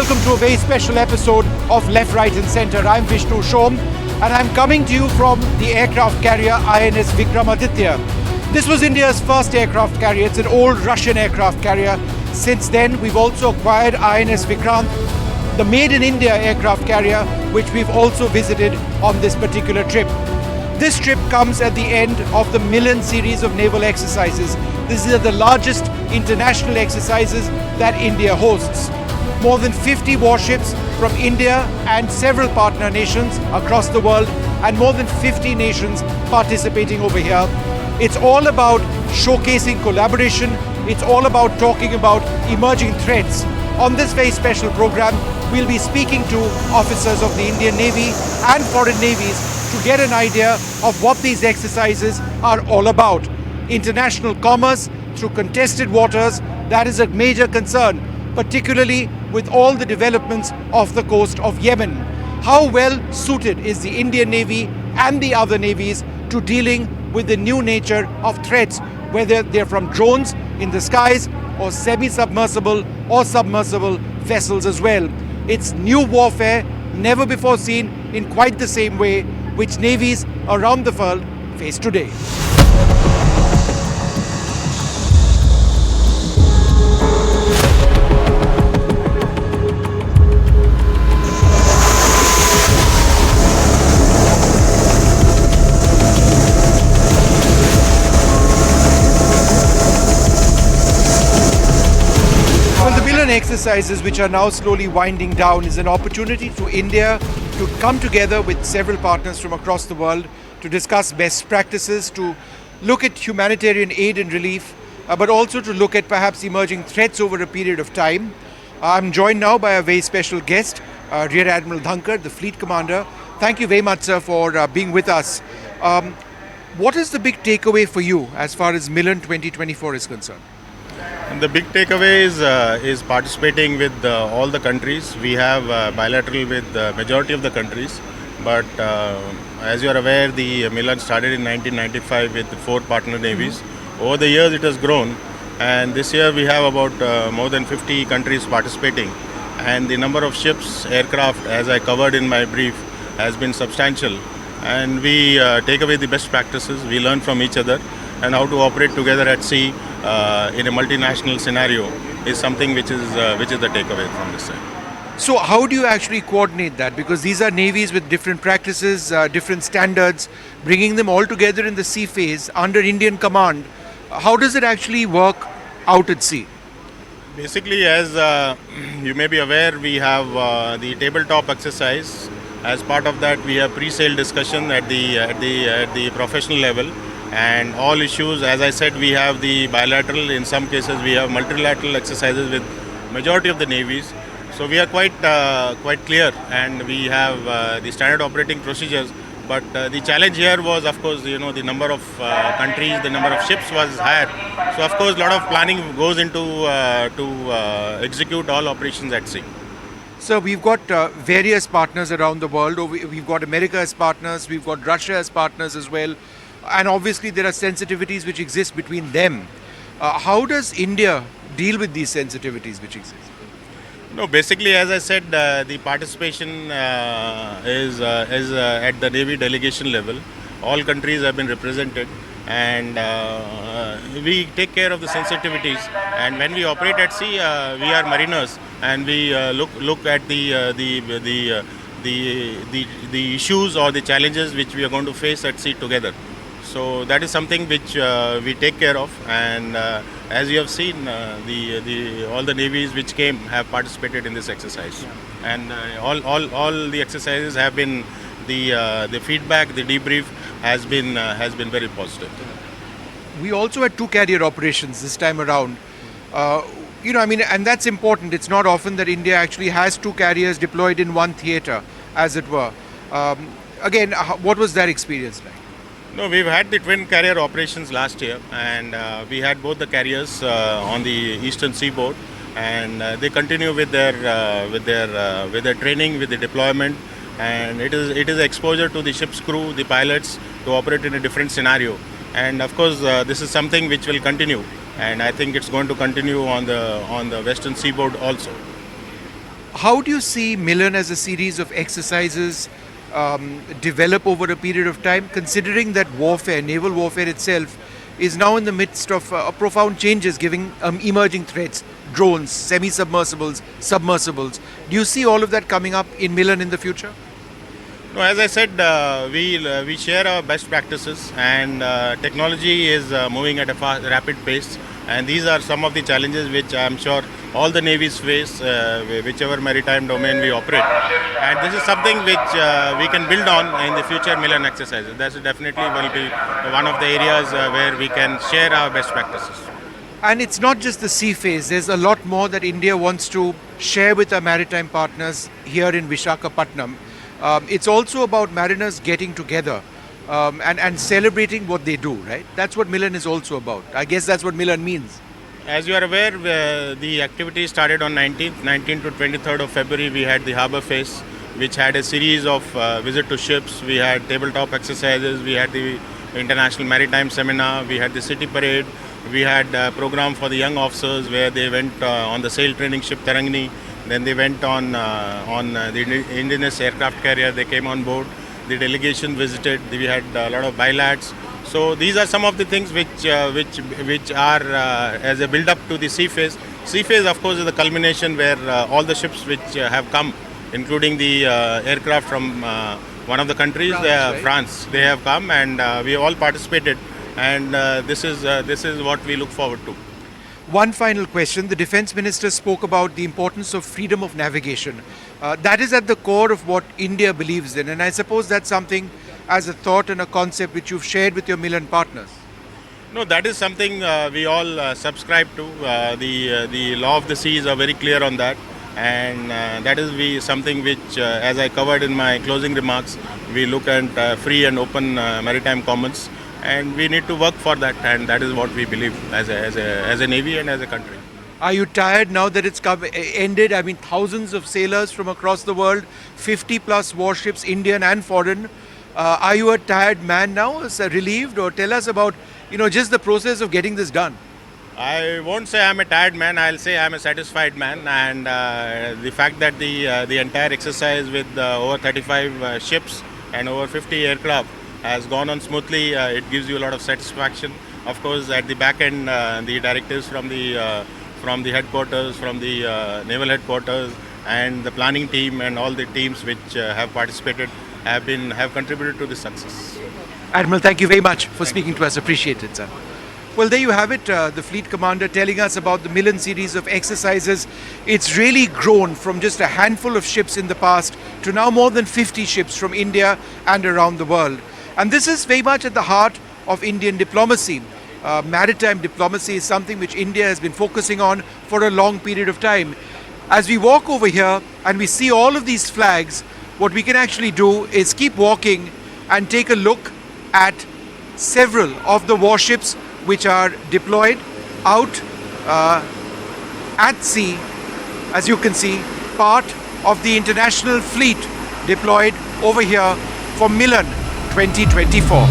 welcome to a very special episode of Left, Right and Centre. I'm Vishnu Shom and I'm coming to you from the aircraft carrier INS Vikramaditya. This was India's first aircraft carrier. It's an old Russian aircraft carrier. Since then, we've also acquired INS Vikrant, the Made in India aircraft carrier, which we've also visited on this particular trip. This trip comes at the end of the Milan series of naval exercises. These are the largest international exercises that India hosts. More than 50 warships from India and several partner nations across the world, and more than 50 nations participating over here. It's all about showcasing collaboration. It's all about talking about emerging threats. On this very special program, we'll be speaking to officers of the Indian Navy and foreign navies to get an idea of what these exercises are all about. International commerce through contested waters, that is a major concern, particularly with all the developments off the coast of Yemen. How well suited is the Indian Navy and the other navies to dealing with the new nature of threats, whether they're from drones in the skies or semi-submersible or submersible vessels as well. It's new warfare, never before seen in quite the same way, which navies around the world face today. Exercises which are now slowly winding down is an opportunity for India to come together with several partners from across the world to discuss best practices, to look at humanitarian aid and relief, but also to look at perhaps emerging threats over a period of time. I'm joined now by a very special guest, Rear Admiral Dhankar, the Fleet Commander. Thank you very much, sir, for being with us. What is the big takeaway for you as far as Milan 2024 is concerned? The big takeaway is participating with all the countries. We have bilateral with the majority of the countries, but as you are aware, the Milan started in 1995 with 4 partner navies. Over the years it has grown, and this year we have about more than 50 countries participating, and the number of ships, aircraft, as I covered in my brief, has been substantial, and we take away the best practices. We learn from each other, and how to operate together at sea in a multinational scenario is something which is the takeaway from this side. So how do you actually coordinate that? Because these are navies with different practices, different standards, bringing them all together in the sea phase under Indian command. How does it actually work out at sea? Basically, as you may be aware, we have the tabletop exercise. As part of that, we have pre-sale discussion at the professional level. And all issues, as I said, we have the bilateral, in some cases we have multilateral exercises with majority of the navies. So we are quite clear, and we have the standard operating procedures. But the challenge here was, of course, the number of countries, the number of ships was higher. So of course, a lot of planning goes into to execute all operations at sea. So we've got various partners around the world. We've got America as partners, we've got Russia as partners as well. And obviously there are sensitivities which exist between them. How does India deal with these sensitivities which exist? No, basically, as I said, the participation is at the Navy delegation level. All countries have been represented, and we take care of the sensitivities. And when we operate at sea, we are mariners, and we look at the issues or the challenges which we are going to face at sea together. So that is something which we take care of, and as you have seen, all the navies which came have participated in this exercise, and all the exercises have been the feedback, the debrief has been very positive. We also had 2 carrier operations this time around. And that's important. It's not often that India actually has 2 carriers deployed in one theatre, as it were. Again, what was that experience like? No, we've had the twin carrier operations last year, and we had both the carriers on the eastern seaboard, and they continue with their training, with the deployment, and it is exposure to the ship's crew, the pilots, to operate in a different scenario. And of course, this is something which will continue, and I think it's going to continue on the western seaboard also. How do you see Milan as a series of exercises develop over a period of time, considering that warfare, naval warfare itself, is now in the midst of profound changes, giving emerging threats, drones, semi-submersibles, submersibles. Do you see all of that coming up in Milan in the future? No, as I said, we share our best practices, and technology is moving at a rapid pace. And these are some of the challenges which I am sure all the navies face, whichever maritime domain we operate. And this is something which we can build on in the future Milan exercises. That definitely will be one of the areas where we can share our best practices. And it's not just the sea phase. There's a lot more that India wants to share with our maritime partners here in Visakhapatnam. It's also about mariners getting together and celebrating what they do, right? That's what Milan is also about. I guess that's what Milan means. As you are aware, the activity started on 19th to 23rd of February. We had the harbour phase, which had a series of visit to ships. We had tabletop exercises. We had the International Maritime Seminar. We had the city parade. We had a program for the young officers where they went on the sail training ship Tarangani. Then they went on the Indigenous aircraft carrier. They came on board. The delegation visited. We had a lot of bilats. So these are some of the things which are as a build-up to the sea phase. Sea phase, of course, is the culmination where all the ships which have come, including the aircraft from one of the countries, France, they have come, and we all participated. And this is what we look forward to. One final question. The Defence Minister spoke about the importance of freedom of navigation. That is at the core of what India believes in, and I suppose that's something as a thought and a concept which you've shared with your Milan partners. No, that is something we all subscribe to. The law of the seas are very clear on that, and that is something which, as I covered in my closing remarks, we look at free and open maritime commons, and we need to work for that, and that is what we believe as a navy and as a country. Are you tired now that it's ended? I mean, thousands of sailors from across the world, 50 plus warships, Indian and foreign. Are you a tired man now, relieved, or tell us about just the process of getting this done? I won't say I'm a tired man. I'll say I'm a satisfied man, and the fact that the entire exercise with over 35 ships and over 50 aircraft has gone on smoothly, it gives you a lot of satisfaction. Of course, at the back end, the directives from the headquarters, from the naval headquarters, and the planning team and all the teams which have participated have contributed to this success. Admiral, thank you very much for speaking to us. Appreciate it, sir. Well, there you have it, the fleet commander telling us about the Milan series of exercises. It's really grown from just a handful of ships in the past to now more than 50 ships from India and around the world. And this is very much at the heart of Indian diplomacy. Maritime diplomacy is something which India has been focusing on for a long period of time. As we walk over here and we see all of these flags, what we can actually do is keep walking and take a look at several of the warships which are deployed out at sea. As you can see, part of the international fleet deployed over here for Milan 2024.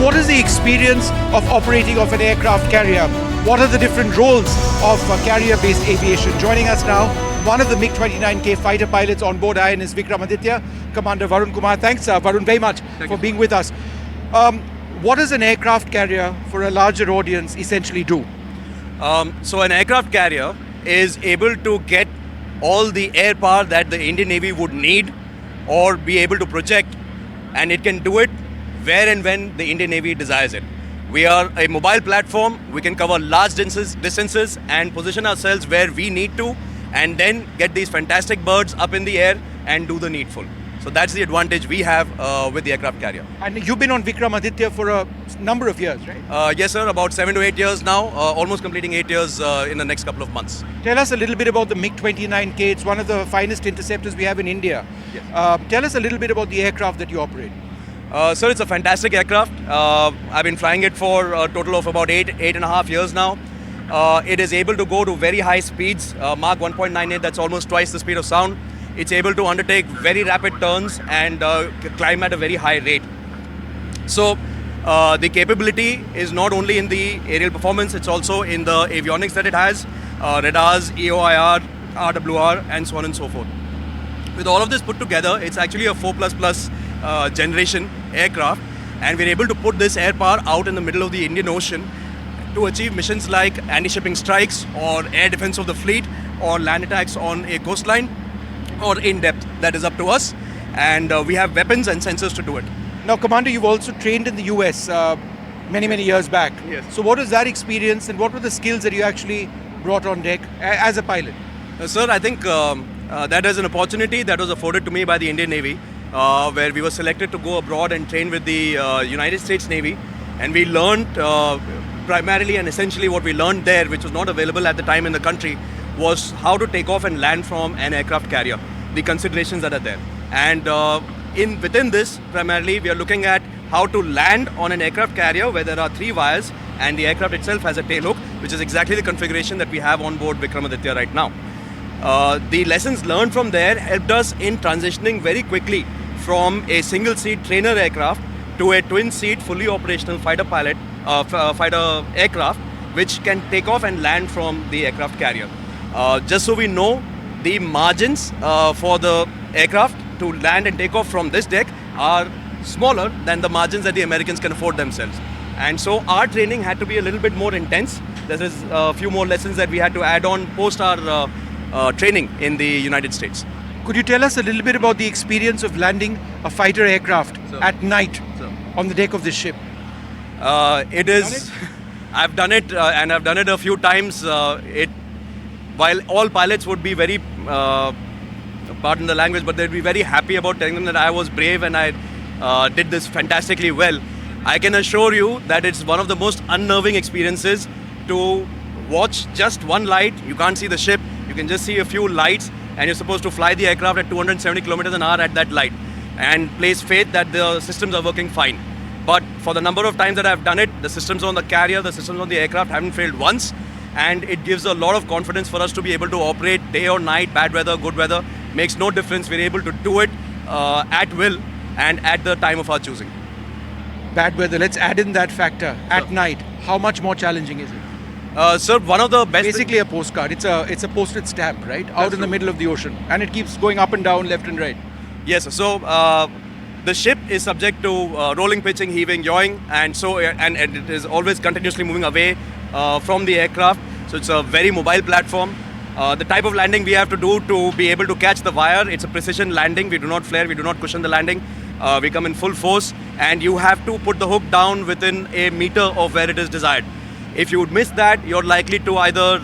What is the experience of operating off an aircraft carrier? What are the different roles of carrier-based aviation? Joining us now, one of the MiG-29K fighter pilots on board INS Vikramaditya, Commander Varun Kumar. Thanks, Varun, very much for being with us. What does an aircraft carrier, for a larger audience, essentially do? So an aircraft carrier is able to get all the air power that the Indian Navy would need or be able to project, and it can do it where and when the Indian Navy desires it. We are a mobile platform. We can cover large distances and position ourselves where we need to, and then get these fantastic birds up in the air and do the needful. So that's the advantage we have with the aircraft carrier. And you've been on Vikramaditya for a number of years, right? Yes, sir, about 7 to 8 years now, almost completing 8 years in the next couple of months. Tell us a little bit about the MiG-29K. It's one of the finest interceptors we have in India. Yes. Tell us a little bit about the aircraft that you operate. Sir, it's a fantastic aircraft. I've been flying it for a total of about eight and a half years now. It is able to go to very high speeds, Mach 1.98, that's almost twice the speed of sound. It's able to undertake very rapid turns and climb at a very high rate. So the capability is not only in the aerial performance, it's also in the avionics that it has, radars, EOIR, RWR, and so on and so forth. With all of this put together, it's actually a 4++ generation aircraft, and we're able to put this air power out in the middle of the Indian Ocean to achieve missions like anti-shipping strikes or air defense of the fleet or land attacks on a coastline or in depth. That is up to us, and we have weapons and sensors to do it. Now, Commander, you've also trained in the US many years back. Yes. So what was that experience, and what were the skills that you actually brought on deck as a pilot? Sir, I think that is an opportunity that was afforded to me by the Indian Navy, where we were selected to go abroad and train with the United States Navy, and we learned primarily and essentially what we learned there, which was not available at the time in the country, was how to take off and land from an aircraft carrier, the considerations that are there. And within this, primarily, we are looking at how to land on an aircraft carrier where there are 3 wires and the aircraft itself has a tailhook, which is exactly the configuration that we have on board Vikramaditya right now. The lessons learned from there helped us in transitioning very quickly from a single-seat trainer aircraft to a twin-seat, fully operational fighter aircraft, which can take off and land from the aircraft carrier. Just so we know, the margins for the aircraft to land and take off from this deck are smaller than the margins that the Americans can afford themselves. And so our training had to be a little bit more intense. There is a few more lessons that we had to add on post our training in the United States. Could you tell us a little bit about the experience of landing a fighter aircraft at night on the deck of this ship? It is. I've done it, and I've done it a few times. While all pilots would be very, pardon the language, but they'd be very happy about telling them that I was brave and I did this fantastically well. I can assure you that it's one of the most unnerving experiences to watch just one light. You can't see the ship. You can just see a few lights, and you're supposed to fly the aircraft at 270 kilometers an hour at that light and place faith that the systems are working fine. But for the number of times that I've done it, the systems on the carrier, the systems on the aircraft haven't failed once, and it gives a lot of confidence for us to be able to operate day or night, bad weather, good weather, makes no difference. We're able to do it at will and at the time of our choosing. Bad weather, let's add in that factor. At night, how much more challenging is it? Sir, one of the best... Basically a postcard. It's a postage stamp, right? Out in the middle of the ocean. And it keeps going up and down, left and right. Yes, so the ship is subject to rolling, pitching, heaving, yawing, and it is always continuously moving away from the aircraft. So it's a very mobile platform. The type of landing we have to do to be able to catch the wire, it's a precision landing. We do not flare, we do not cushion the landing. We come in full force, and you have to put the hook down within a meter of where it is desired. If you would miss that, you're likely to either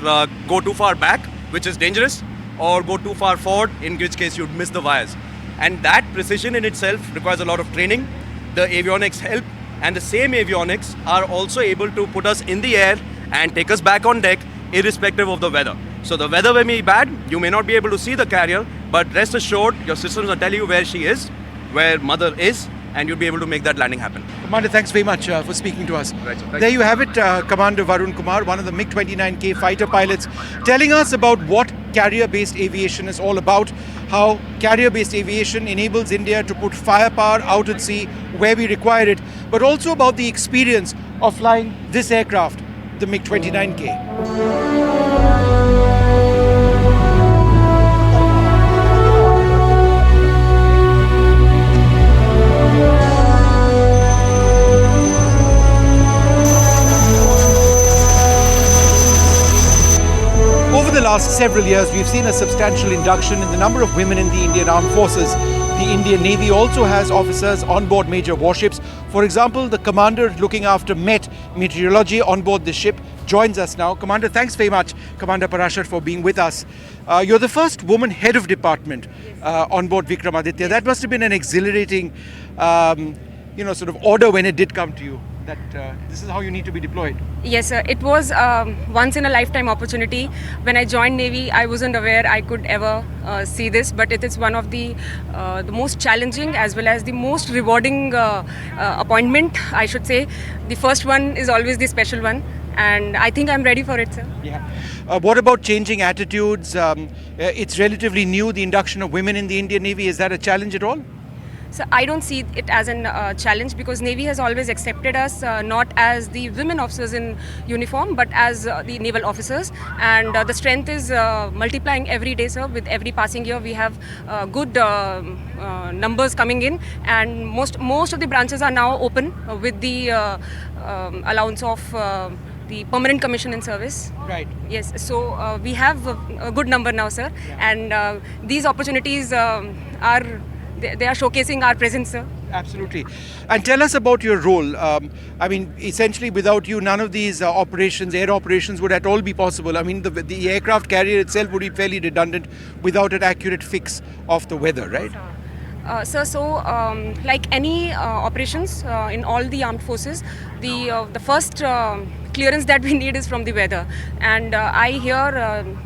go too far back, which is dangerous, or go too far forward, in which case you'd miss the wires. And that precision in itself requires a lot of training. The avionics help, and the same avionics are also able to put us in the air and take us back on deck, irrespective of the weather. So the weather may be bad, you may not be able to see the carrier, but rest assured, your systems will tell you where she is, where mother is, and you'll be able to make that landing happen. Commander, thanks very much for speaking to us. Right, there you have it, Commander Varun Kumar, one of the MiG-29K fighter pilots, telling us about what carrier-based aviation is all about, how carrier-based aviation enables India to put firepower out at sea where we require it, but also about the experience of flying this aircraft, the MiG-29K. Over the last several years, we've seen a substantial induction in the number of women in the Indian Armed Forces. The Indian Navy also has officers on board major warships. For example, the commander looking after meteorology on board the ship joins us now. Commander, thanks very much, Commander Parashar, for being with us. You're the first woman head of department on board Vikramaditya. That must have been an exhilarating, sort of order when it did come to you, that this is how you need to be deployed. Yes, sir. It was once in a lifetime opportunity. When I joined Navy, I wasn't aware I could ever see this, but it is one of the most challenging as well as the most rewarding appointment, I should say. The first one is always the special one. and I think I'm ready for it, sir. Yeah. What about changing attitudes? It's relatively new, the induction of women in the Indian Navy. Is that a challenge at all? So I don't see it as a challenge, because Navy has always accepted us not as the women officers in uniform, but as the naval officers, and the strength is multiplying every day, sir. With every passing year, we have good numbers coming in, and most of the branches are now open with the allowance of the permanent commission in service. Right. Yes, so we have a good number now, sir, and these opportunities are. They are showcasing our presence, sir. Absolutely. And tell us about your role. I mean, essentially, without you, none of these operations, air operations, would at all be possible. I mean, the aircraft carrier itself would be fairly redundant without an accurate fix of the weather, right? Sir, so like any operations in all the armed forces, the first clearance that we need is from the weather. And I here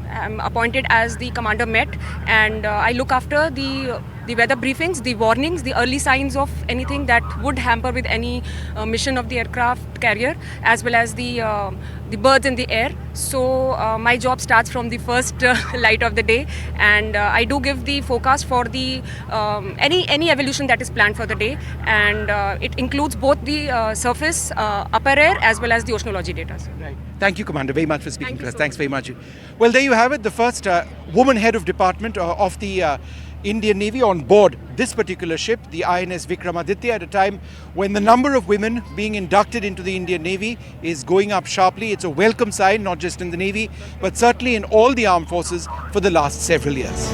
am appointed as the Commander Met, and I look after the weather briefings, the warnings, the early signs of anything that would hamper with any mission of the aircraft carrier, as well as the birds in the air. So my job starts from the first light of the day, and I do give the forecast for the any evolution that is planned for the day, and it includes both the surface, upper air, as well as the oceanology data. Right. Thank you, Commander, very much for speaking Thank to you us. so Thanks much. very much. Well, there you have it, the first woman head of department of the Indian Navy on board this particular ship, the INS Vikramaditya, at a time when the number of women being inducted into the Indian Navy is going up sharply. It's a welcome sign, not just in the Navy, but certainly in all the armed forces for the last several years.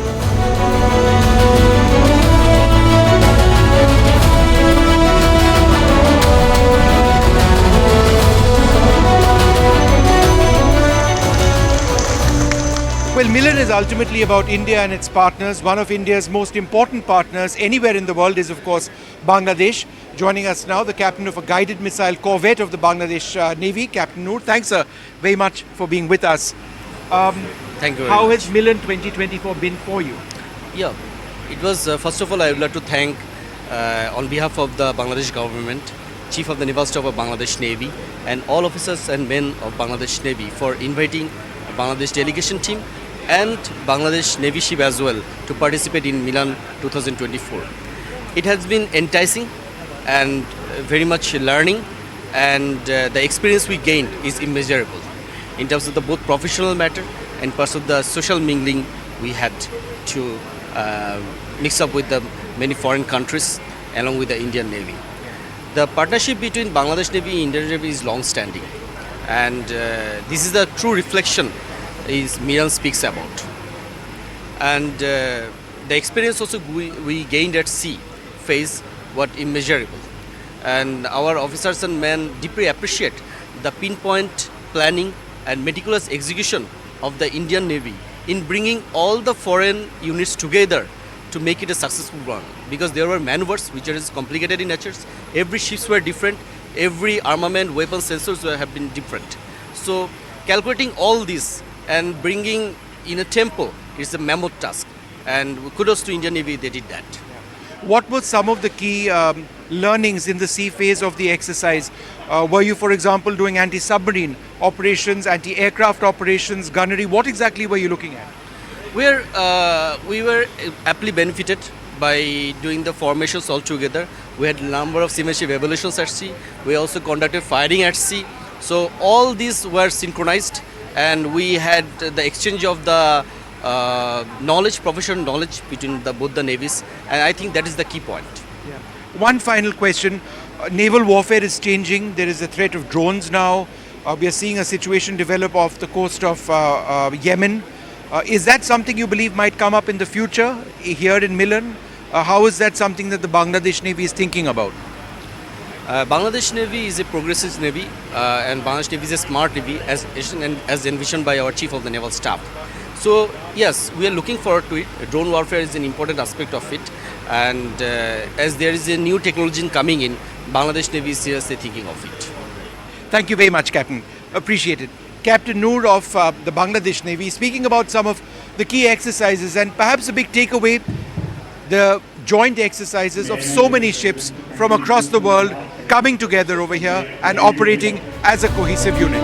Well, Milan is ultimately about India and its partners. One of India's most important partners anywhere in the world is, of course, Bangladesh. Joining us now, the captain of a guided missile corvette of the Bangladesh Navy, Captain Noor. Thanks, sir, very much for being with us. Thank you very How much. has Milan 2024 been for you? Yeah, it was, first of all, I would like to thank, on behalf of the Bangladesh government, Chief of the Naval Staff of Bangladesh Navy, and all officers and men of Bangladesh Navy for inviting Bangladesh delegation team and Bangladesh Navy ship as well to participate in Milan 2024. It has been enticing and very much learning, and the experience we gained is immeasurable in terms of the both professional matter and parts of the social mingling we had to mix up with the many foreign countries along with the Indian Navy. The partnership between Bangladesh Navy and Indian Navy is long-standing, and this is the true reflection is Milan speaks about. And the experience also we gained at sea phase was immeasurable. And our officers and men deeply appreciate the pinpoint planning and meticulous execution of the Indian Navy in bringing all the foreign units together to make it a successful one. Because there were maneuvers which are complicated in nature. Every ships were different. Every armament, weapon, sensors have been different. So calculating all this and bringing in a tempo is a mammoth task. And kudos to Indian Navy, they did that. What were some of the key learnings in the sea phase of the exercise? Were you, for example, doing anti-submarine operations, anti-aircraft operations, gunnery? What exactly were you looking at? We were aptly benefited by doing the formations all together. We had a number of seamanship evaluations at sea. We also conducted firing at sea. So all these were synchronized, and we had the exchange of the knowledge, professional knowledge between both the navies, and I think that is the key point. Yeah. One final question. Naval warfare is changing. There is a threat of drones now. We are seeing a situation develop off the coast of Yemen. Is that something you believe might come up in the future here in Milan? How is that something that the Bangladesh Navy is thinking about? Bangladesh Navy is a progressive Navy, and Bangladesh Navy is a smart Navy as envisioned by our Chief of the Naval Staff. So yes, we are looking forward to it. Drone warfare is an important aspect of it, and as there is a new technology coming in, Bangladesh Navy is seriously thinking of it. Thank you very much, Captain. Appreciate it. Captain Noor of the Bangladesh Navy speaking about some of the key exercises, and perhaps a big takeaway, the joint exercises of so many ships from across the world coming together over here and operating as a cohesive unit.